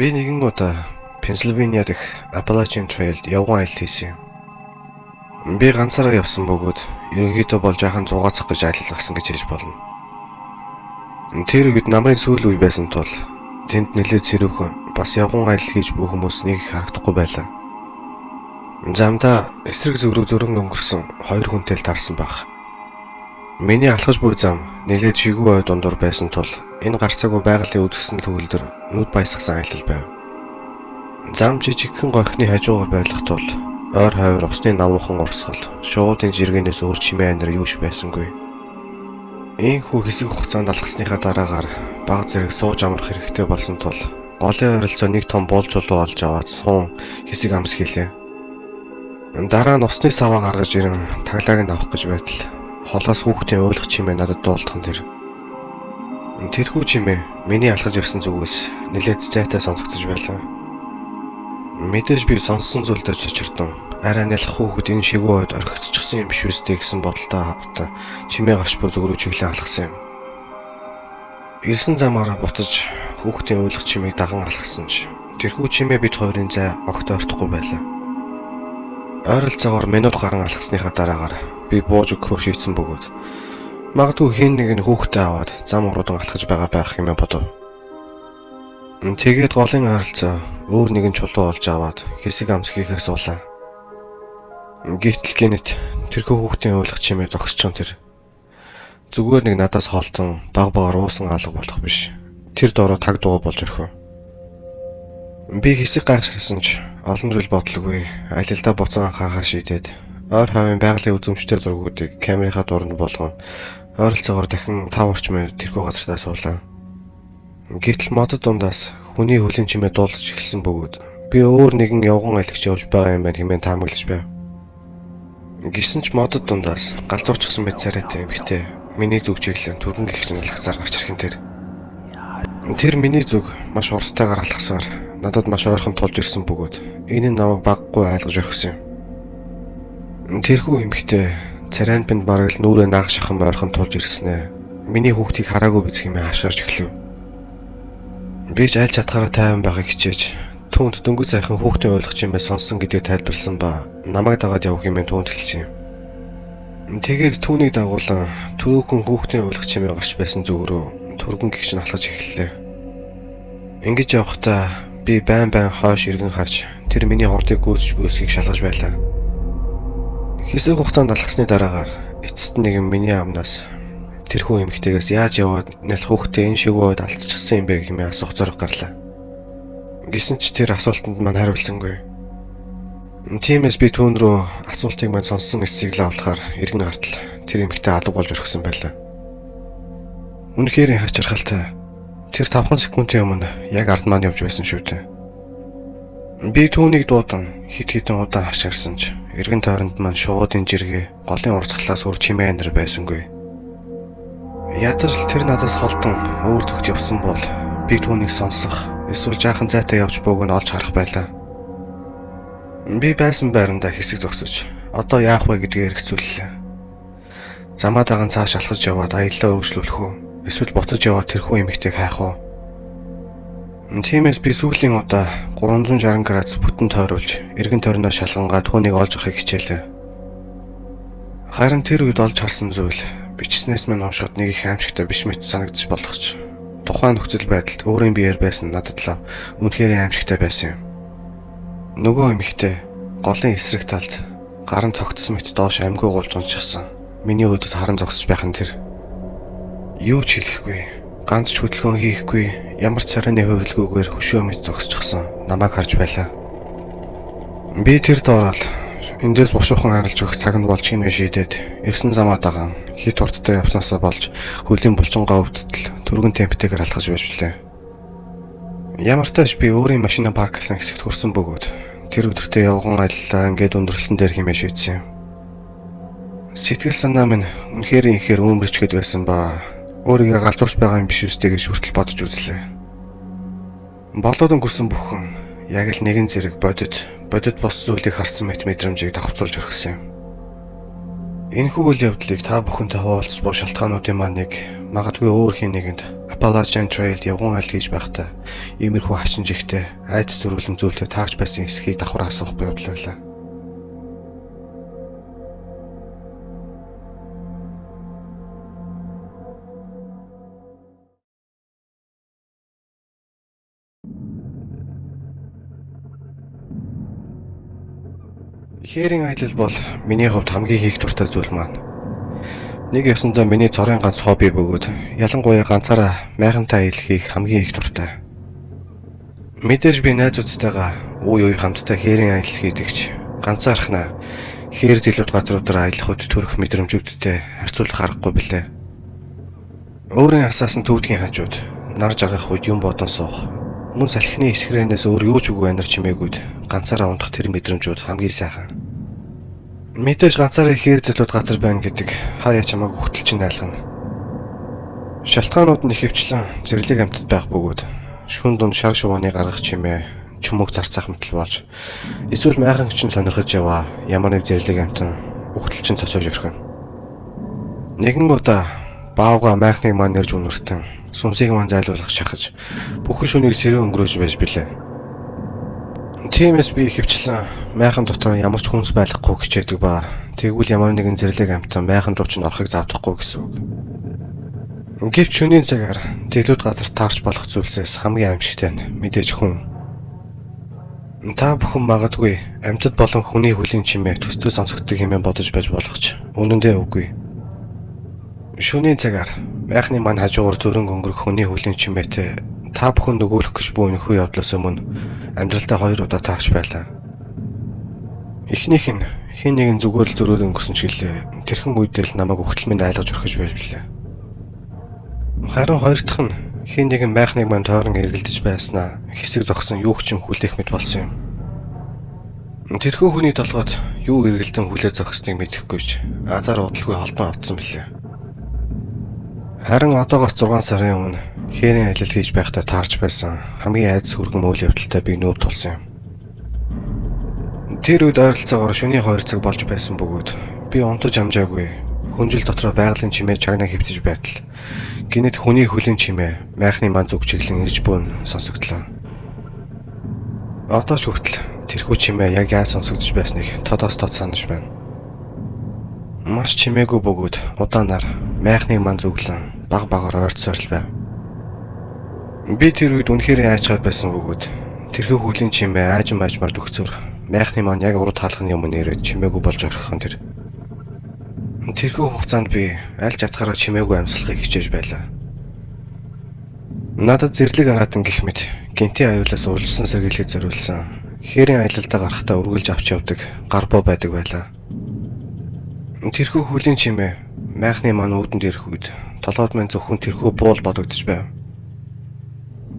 Би нэгэн удаа Пенсильвания дэх Appalachian Trail-д явган аялал хийсэн юм. Би ганцаараа явсан бөгөөд ерөнхийдөө бол жаахан зугаацах гэж аялал гасан гэж хэлж болно. Тэр үед намрын сүүл үе байсан тул тэнд нэлээд цэрүүхэн бас явган аялал хийж буй хүмүүс нэг их харагдахгүй байлаа. Замдаа эсрэг зүрэг зөрөн өнгөрсөн хоёр хүнтэй л таарсан баг. Миний алхаж буй зам нэлээд шигүү ой дундуур байсан тул энэ гарцаагүй байгалийн үзэсгэлэн төгөлдөр нүд баясгасан аялал байв. Зам жижигхэн горхины хажуугаар байрлах тул ойр хавар усны намуухан урсгал, шуудын жиргэнээс өөр чимээ анир юуш байсангүй. Ийхүү хэсэг хугацаанд алхсныхаа дараагаар баг зэрэг сууж амрах хэрэгтэй болсон тул голын ойролцоо нэг том буул чулуу олж аваад суун хэсэг амс хийлээ. Дараа нь усны саваа гаргаж ирэн таглааг нь авах гэж байтал холоос хүүхдийн уйлах чимээ надад дуулдах нь тэрхүү чимээ миний алхаж ирсэн зүгээс нэлээд зайтай сонсогдож байлаа. Мэдээж би сонссон зүйлдээ цочирдон арай нялх хүүхэд энэ шигүү ойд орхигдчихсан юм биш үстэй гэсэн бодолтой хавтаа чимээ гарч буй зүг рүү чиглэн алхсан юм. Ирсэн замаараа буцаж хүүхдийн уйлах чимээг даган алхсан ч тэрхүү чимээ бид хоёрын зай огт ойртохгүй байлаа. Ойролцоогоор минут гарan алхсныхаа дараагаар би бууж өгөхөөр шийдсэн бөгөөд магадгүй хэн нэг нь хүүхдээ аваад зам уруудан алхаж байгаа байх юм бодов. Тэгээд голын ойролцоо өөр нэгэн чулуу олж аваад хэсэг амс хийхээр суулаа. Гэтэл гинэт тэрхүү хүүхдийн уйлах чимээ зогсчихсон тэр. Зүгээр нэг надаас холтон баг багаар уусан алга болох биш. Тэр доороо таг дуу болж орхив. Би хэсэг гайхширсан ч олон зүйл бодлоггүй аялалдаа буцан анхаарахаа шийдээд ойр хавийн байгалийн үзэмжтэй зургуудыг камерынхаа дуранд болгон ойролцоогоор дахин 5 орчим минут тэрхүү газартаа суулаа. Гэтэл модод дундаас хүний хөлийн чимээ дуулж эхэлсэн бөгөөд би өөр нэгэн явган аялагч явж байгаа юм байна хэмээн таамаглаж байв. Гисэн ч модод дундаас галзуурчсан мэт царайтай эмэгтэй миний зүг чиглэн түргэн гихрэн алхацаар гарч ирхэн тэр. Тэр миний зүг маш урстайгаар алхасаар надад маш ойрхон тулж ирсэн бөгөөд энэ намайг баггүй айлгаж орхисон юм. Тэрхүү эмэгтэй царайнд бинд бараг л нүрээ наах шахан ойрхон тулж ирснэ. Миний хүүхдийг хараагүй биз хэмээн хашгирч эхлэв. Би ч айлж чадхаараа тайван байхыг хичээж түүнд дөнгөж сайхан хүүхдийн ойлгох чимээ сонссон гэдгийг тайлбарласан ба намайг дагаад явах хэмээн түүнд хэлсэн юм. Тэгээд түүнийг дагуулan түрүүхэн хүүхдийн ойлгох чимээ гарч байсан зүг рүү түргэн гихч нь алхаж эхэллээ. Ингэж явахдаа би байн хойш иргэн харж тэр миний хордыг гүйцэж бүсгийг шалгаж байлаа. Хэсэг хугацаанд алхсны дараагаар эцэст нэгэн миний амнаас тэрхүү эмэгтэйгээс яаж яваад нялх хүүхдээ энэ шигүү ойд алдчихсан юм бэ хэмээн асуух зориг гарлаа. Гэсэн ч тэр асуултанд мань хариулсангүй. Тиймээс би түүн рүү асуултыг мань сонссон эсэхийг л авахаар иргэн гартал тэр эмэгтэй алга болж орхисон байлаа. Үнэхээр хачирхалтай. Тэр 5 секундын өмнө яг ард маань явж байсан шүү дээ. Би түүнийг дуудан хит хитэн удаан хашгирсан ч эргэн тойронд маань шуудын жиргээ голын урсгалаас өөр чимээ анир байсангүй. Ядаж л тэр надаас холтон өөр зүгт явсан бол би түүнийг сонсох эсвэл жаахан зайтай явж бууг нь олж харах байлаа. Би байсан байрандаа хэсэг зогсож одоо яах вэ гэдгээ эргцүүллээ. Замаа даган цааш алхаж яваад аяллаа өргөжлүүлэх үү? Эсвэл буцаж яваад тэрхүү эмэгтэйг хайх уу? Тиймээс би сүүлийн удаа 360 градус бүтэн тойруулж эргэн тойрноо шалгангаа түүнийг олж авахыг хичээлээ. Харин тэр үед олж харсан зүйл бичснээс минь уншихад нэг их аимшигтай биш мэт санагдаж болох ч тухайн нөхцөл байдалд өөрийн биеэр байсан надад л үнэхээр аимшигтай байсан юм. Нөгөө эмэгтэй голын эсрэг талд гарын цогтсон мэт доош амьгүй гулж унчихсан. Миний өөдөөс харан зогсож байх нь тэр. Юу ч хэлэхгүй, ганц ч хөдөлгөөн хийхгүй, ямар ч царайны хувилгүйгээр хөшөө мэт зогсчихсан намайг харж байлаа. Би тэр доорол эндээс бушуухан харилж өгөх цаг нь болж хийнэ шийдээд ирсэн замаа даган хит урттай явснаасаа болж хөлийн булчингаа өвдтөл түргэн темптэйгээр алхаж байжлаа. Ямар ч тааш би өөрийн машина парклсан хэсэгт хүрсэн бөгөөд тэр өдөртөө явган аяллаа ингээд өндөрлсөн дээр хэмээн шийдсэн юм. Сэтгэл санаа минь үнэхээр инхээр үүмэрчгээд байсан ба өөрийгөө галзуурч байгаа юм биш үстэй гэж хүртэл бодож үзлээ. Болоод өнгөрсөн бүхэн яг л нэгэн зэрэг бодит бос зүйлийг харсан мэт мэдрэмжийг давхцуулж орхисон юм. Энэхүү үйл явдлыг та бүхэнтэй хуваалцж буй шалтгаануудын маань нэг магадгүй өөр хин нэгэнд Appalachian Trail явган айл хийж байхдаа иймэрхүү хачин жигтэй айц зөрүүлэн зүйлтэй таарч байсан эсхийг давхар асуухгүй явдал байлаа. Хээрийн аялал бол миний хувьд хамгийн хийх дуртай зүйл маань. Нэг ясандаа миний цорын ганц хобби бөгөөд ялангуяа ганцаараа майхантай аялал хийх хамгийн их дуртай. Мэдээж би найзуудтайгаа үе үе хамтдаа хээрийн аялал хийдэгч ганцаархнаа хээр зилүүд газруудаар аялахад төрөх мэдрэмжүүдтэй харьцуулах аргагүй билээ. Өөрийн асаасан түүдгийн хажууд нар жаргах үед юм бодон суух. Мөн салхины эсхрээнээс өөр юу ч үгүй анир чимээгүүд ганцаараа ундах тэр мэдрэмжүүд хамгийн сайхан. Мэдээж ганцаараа хээр зилүүд газар байна гэдэг хаяа чамааг хөтөлчин айлгана. Шалтгаанууд нь ихэвчлэн зэрлэг амьтад байх бөгөөд шүүн дунд шар шувууны гаргах чимээ чүмэг зарцах мэтэл болж эсвэл майхан хүчин сонирхож яваа ямар нэг зэрлэг амьтан хөтөлчин цочоож өрхөн. Нэгэн удаа баавга майхныг маань нэрж үнэртэн сүнсийг маань зайлуулах шахаж бүхэн шүнийг сэрэн өнгөрөөж байж билээ. Тиймээс би ихэвчлэн майхан дотор ямар ч хүнс байхгүй хичээдэг ба тэгвэл ямар нэгэн зэрлэг амьтан майхан руу ч орохыг заавдахгүй гэсэн үг. Гэвч шөнийн цагаар зэлүүд газар таарч болох зүйлсээс хамгийн аимшигтай нь мэдээж хүн. Та бүхэн магадгүй амьтад болон хүний хөлийн чимээ төстэй сонсогддог хэмээн бодож байж болох ч үнэн дээр үгүй. Шөнийн цагаар майхны маань хажуугаар зөрөнгө өнгөрөх хүний хөлийн чимээтэй та бүхэн нөгөөлөх гэж буй нөхөө явдлаас өмнө амьдралдаа 2 удаа таарч байлаа. Эхнийх нь хин нэгэн зүгээр л зөрөөл өнгөрсөн ч гэлээ тэрхэн үедээ л намайг өгтөлмөнд айлгаж өрхөж байж билээ. Харин хоёр дахь нь хин нэгэн майхныг маань тойрон эргэлдэж байснаа хэсэг зогсон юу ч юм хүлээх мэт болсон юм. Тэрхэн хүний толгойд юу эргэлдэн хүлээ зогсныг мэдэхгүй ч азар удалгүй холбоо авцсан билээ. Харин одоогоос 6 сарын өмнө хээрийн аялал хийж байхдаа таарч байсан хамгийн айц хүргэн үйл явдалтай би нүүр тулсан юм. Тэр үед ойролцоогоор шөнийн 2 цаг болж байсан бөгөөд би унтаж амжаагүй хүнжил дотроо байгалийн чимээ чагнаа хөвтөж байтал гинэт хүний хөлийн чимээ майхны маань зүг чиглэн ирж буун сонсогдлоо. Одоо ч хүртэл тэрхүү чимээ яг яаж сонсогдож байсныг тодоос тод санаж байна. Маш чимээгүй бөгөөд удаанаар майхныг маань зүглэн баг багаар ойрцсоор л байв. Би тэр үед үнэхээр айчгаад байсан бөгөөд тэрхүү хөлийн чимээ аажмаар дөхцөр майхны маань яг урд хаалхны юм нэрээд чимээгүй болж орхихон тэр. Тэрхүү хугацаанд би аль чадхаараа чимээгүй амьсгалахыг хичээж байлаа. Надад зэрлэг араатан гэх мэт гинтийн аюулаас уралсан сэргийлэхэд зориулсан хээрийн аялалдаа гарахтаа үргэлж авч явдаг гарбоо байдаг байлаа. Тэрхүү хөлийн чимээ майхны маань үүдэнд ирэх үед толгойд маань зөвхөн тэрхүү буул бодогдож байв.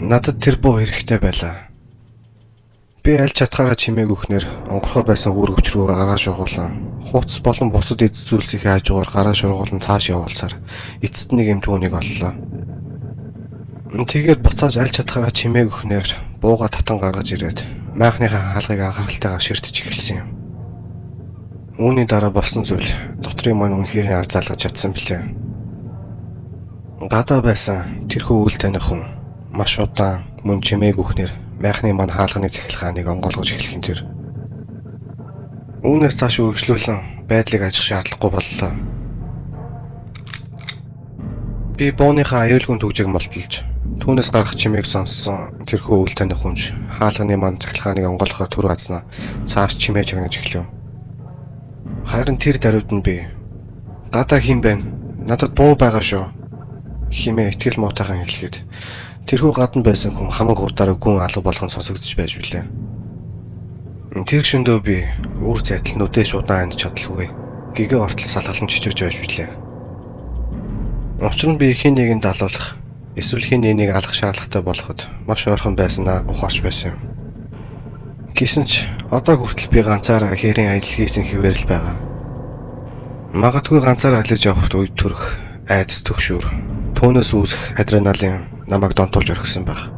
Надад тэр буу хэрэгтэй байлаа. Би аль чадхаараа чимээг өгнөр онгорхой байсан үүрэг хүч рүү гараа шургуулсан. Хууц болон бусад эд зүйлсийн хажуугаар гараа шургуулсан цааш явуулсаар эцэст нэг юм түүнийг оллоо. Тэгээд буцааж аль чадхаараа чимээг өгнөр бууга татан гаргаж ирээд майхныхаа хаалгыг анхааралтайгаар ширтэж эхэлсэн юм. Үүний дараа болсон зүйл дотрын маань үнэхээр арзаалгаж чадсан билээ. Гадаа байсан тэрхүү үйл таних хүн маш удаан мөн чимээг өгнөр майхны маань хаалганы цахилгааныг онгойлгож эхлэх юм тэр. Үүнээс цааш үргэлжлүүлэн байдлыг ажих шаардлагагүй боллоо. Би бууныхаа аюулгүй төгжийг молтолж түүнээс гарах чимээг сонссон тэрхүү үйл таних хүнж хаалганы маань цахилгааныг онгойлгохоор түр азнаа цааш чимээ чагнаж эхлэв. Харин тэр даруйд нь би гадаа хин байна. Надад буу байгаа шүү. Химээ итгэл муутайхан хэлэхэд тэрхүү гадна байсан хүн хамаг урдаараа гүн алга болгон сонсогдож байж билээ. Тэр шөндөө би үр зайтал нүдээ удаан анд чадалгүй. Гэгээ ортол салгалан чичирж байж билээ. Учир нь би хин нэгэнд далуулах эсвэл хин нэгийг алах шаардлагатай болоход маш ойрхон байснаа ухаарч байсан юм. Гэсэн ч одоо хүртэл би ганцаараа хээрийн аялал хийсэн хэвээр л байгаа. Магадгүй ганцаараа аялаж явахд үед төрөх айдас төгшүүр, түүнээс үүсэх адреналин намайг донтуулж орхисон байх.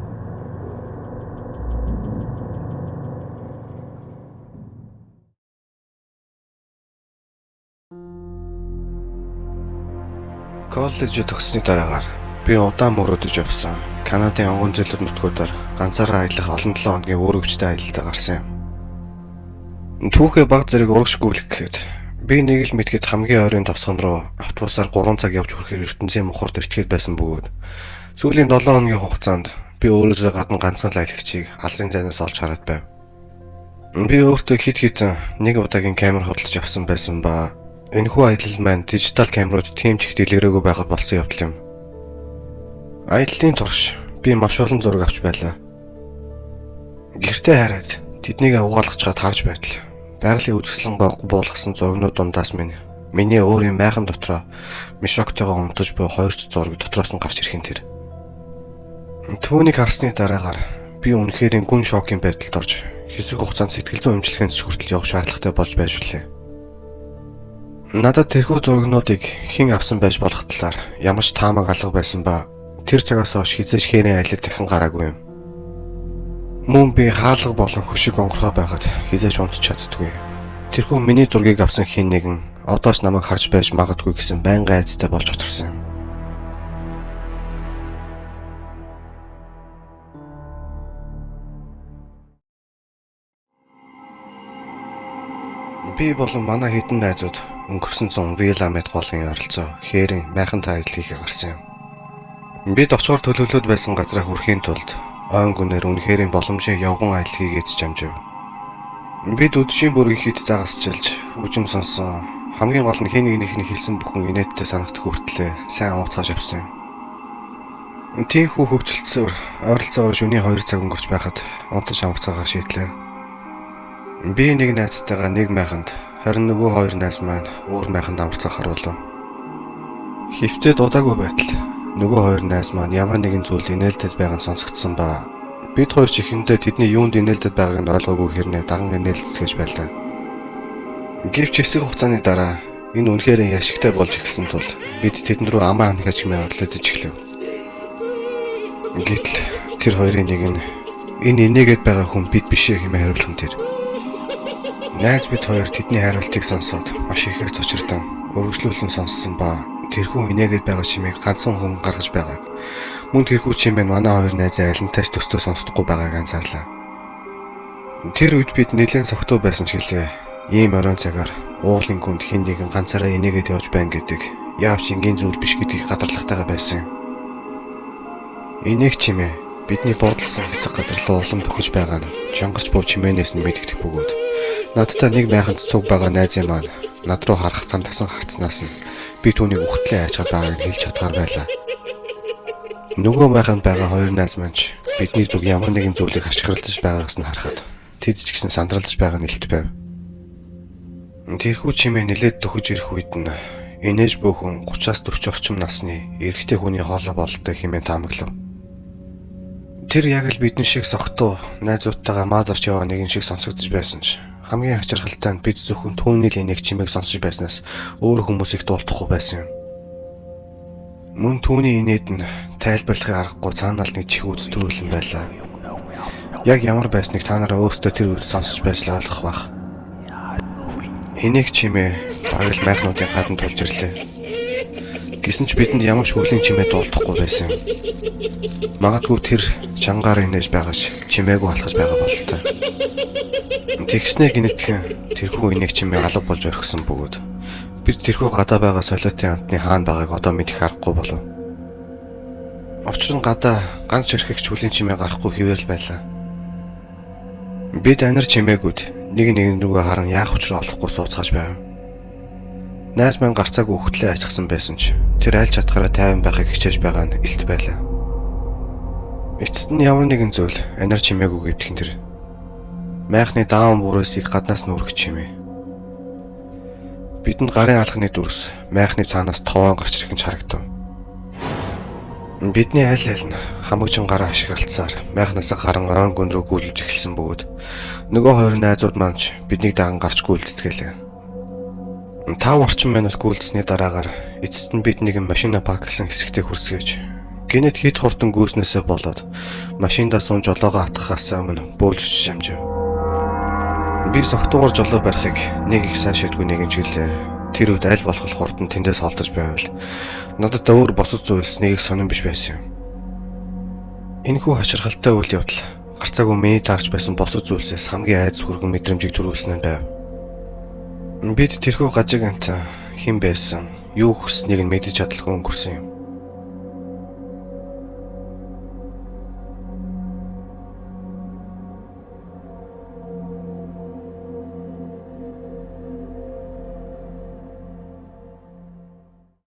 Коллеж төгссөний дараагаар би удаан мөрөдөж явсан. Канадын онгон зэлүүд нутгуудаар ганцаараа аялах олон 7 хоногийн өөрөвчтэй аялалдаа гарсан юм. Түүхээ баг зэрэг урагшгүйлэх гэхэд би нэг л мэдгээд хамгийн ойрын тосгон руу автобусаар 3 цаг явж хүрэхээр ертөнцийн мухард ирчгээд байсан бөгөөд сүүлийн 7 хоногийн хугацаанд би өөрөөсөө гадна ганцхан л аялагчийг алсын зайнаас олж хараад байв. Би өөртөө хит хитэн нэг удаагийн камер хөдөлж авсан байсан ба энэхүү аялал маань дижитал камерууд тийм ч их дэлгэрээгүй байхад болсон явдал юм. Аяллаа турш би маш олон зураг авч байлаа. Гэртээ хараад тэднийг угаалгаж чад харж байтал байгалийн үзэсгэлэн буулгасан зургнууд дундаас миний өөрийн майхан дотроо мишоктойгоо унтаж буй 2 зураг дотроос нь гарч ирэх юм тэр. Түүнийг харсны дараагаар би үнэхээр гүн шокийн байдалд орж хэсэг хугацаанд сэтгэл зүйн эмчилгээнд хүртэл явах шаардлагатай болж байж билээ. Надад тэрхүү зургнуудыг хэн авсан байж болох талаар ямар ч таамаг алга байсан ба тэр цагаас хойш хизээш хээрийн аялал дахин гараагүй юм. Мөн би хаалга болон хөшиг онгорхоо байгаад хизээш унтч чаддгүй. Тэрхүү миний зургийг авсан хэн нэгэн одоос намайг харж байж магадгүй гэсэн байнгын айцтай болж очирсан юм. Би болон манай хэдэн найзууд өнгөрсөн зун Виламет голын ойролцоо хээрийн майхантай аялал хийхээр гарсан юм. Бид очихоор төлөвлөд байсан газраа хүрэхийн тулд ойн гүнээр үнэхэрийн боломжийг явган аялал хийгээд чамжив. Бид үдшийн бүрийг хит загасчилж хөгжим сонсон. Хамгийн гол нь хэн нэгнийхний хэлсэн бүхэн инээдтэй санагдах хүртлээр сайн ууцгааж авсан юм. Тийхүү хөгжилтсөөр ойролцоогоор шөнийн 2 цаг өнгөрч байхад унтаж амарцаагаар шийдлээ. Би нэг найзтайгаа нэг майханд, харин нөгөө хоёр найз маань өөр майханд амарцаг харуулв. Хөвтөд удаагүй байтал нөгөө хоёр найз маань ямар нэгэн зүйл инээлтэд байгааг нь сонсогдсон ба бид хоёр ч ихэндээ тэдний юунд инээлтэд байгааг нь ойлгоогүй хэрнээ даган инээлцгээж байлаа. Гэвч хэсэг хугацааны дараа энэ үнэхээр яшигтай болж эхэлсэн тул бид тэдэнд рүү амаа амхаж хэмээн орлодож эхлэв. Гэтэл тэр хоёрын нэг нь энэ инээгээд байгаа хүн бид биш хэмээн хариулсан тэр. Найз бид хоёр тэдний хариултыг сонсоод маш ихээр цочирдан өргөжлүүлэн сонссон ба тэрхүү инээгээд байгаа чимээг ганцхан хүн гаргаж байгааг мөн тэрхүү чимээ манай хоёр найзаа алентайч төстөө сонсдохгүй байгааг анзаарлаа. Тэр үед бид нэлээд согтуу байсан ч гэлээ ийм оройн цагаар уулын гүнд хэн нэгэн ганцаараа инээгээд явж байна гэдэг яавч энгийн зүйл биш гэдгийг гадарлахтайгаа байсан юм. Инээх чимээ бидний бодлсон хэсэг газар руу улам бөхөж байгаа нь чангарч буй чимээнээс нь мэдэгдэх бөгөөд надтай нэг майханд цуг байгаа найзын маань над руу харах цандасан харцнаас нь би түүнийг үхтлээ айчаад байгааг нь хэлж чадгаар байлаа. Нөгөө майханд байгаа хоёр найз маань ч бидний зүг ямар нэгэн зүйлийг ашиглаж байгаагаас нь харахад тэд ч гэсэн сандралж байгаа нь илт байв. Тэрхүү чимээ нэлээд дөхөж ирэх үед нь инээж буй хүн 30-аас 40 орчим насны эрэгтэй хүний хоолой бололтой хэмээн таамаглав. Тэр яг л бидний шиг согтуу найзуудтайгаа маа зарч яваа нэгэн шиг сонсогдож байсан ч хамгийн хачирхалтай нь бид зөвхөн түүний л энийг чимээг сонсож байснаас өөр хүмүүсийг дуулахгүй байсан юм. Мөн түүний инээд нь тайлбарлахыг аргагүй цаанаа л нэг чих үз төрүүлэн байлаа. Яг ямар байсныг та нараа өөрсдөө тэр үед сонсож байслаа ойлгох бах. Энийг чимээ багш майхнуудын гадна тулж ирлээ. Гэсэн ч бидэнд ямар ч хөвлийн чимээ дуулдахгүй байсан юм. Магадгүй тэр чангаар инээж байгаач чимээгүй алхаж байгаа бололтой. Тэгснээ гинэтхэн тэрхүү инээг чимээ алга болж орхисон бөгөөд бид тэрхүү гадаа байгаа солиотын амтны хаана байгааг одоо мэдэх аргагүй болов. Учир нь гадаа ганц ширхэгч хүлийн чимээ гарахгүй хэвээр байлаа. Бид анир чимээгүүд нэг рүүгээ харан яах учраа олохгүй сууцгааж байв. Найз маань гарцаагүй хөтлөө ачсан байсан ч тэр аль чадхаараа тайван байхыг хичээж байгаа нь илт байлаа. Эцэст нь ямар нэгэн зүйл анир чимээгүй гэдгэн тэр майхны даавн бүрээсийг гаднаас нь үргэж чимээ. Бидэнд гарын алхны дүрс майхны цаанаас товоон гарч ирэх нь харагдав. Бидний аль нь хамагчин гараа ашиглалцаар майхнасаа гарan ойн гүн рүү гүйлж эхэлсэн бөгөөд нөгөө хоёр найзууд маань ч биднийг даган гарч гүйлцгэлээ. 5 орчим минут гүйлцсэний дараагаар эцэст нь бид нэгэн машина парклсан хэсэгтээ хүрсгэж гинэт хит хурдан гүйснээсээ болоод машиндаа сууж жолоогоо атгахаас өмнө бөөлж шамжив. Би согтуугаар жолоо барихыг нэг их сайн шийдгүй нэгэн чиглэлээ. Тэр үед аль болох хурдан тэндээс холдож байвал надад өөр босод зүйлс нэг их сонирн биш байсан юм. Энэхүү хачирхалтай үйл явдал гарцаагүй миний таарч байсан босод зүйлсээс хамгийн айц хүргэн мэдрэмжийг төрүүлсэн нь байв. Бид тэрхүү гажиг амт хэн байсан, юу хүснэгийг нь мэдэж чадлаггүй өнгөрсөн юм.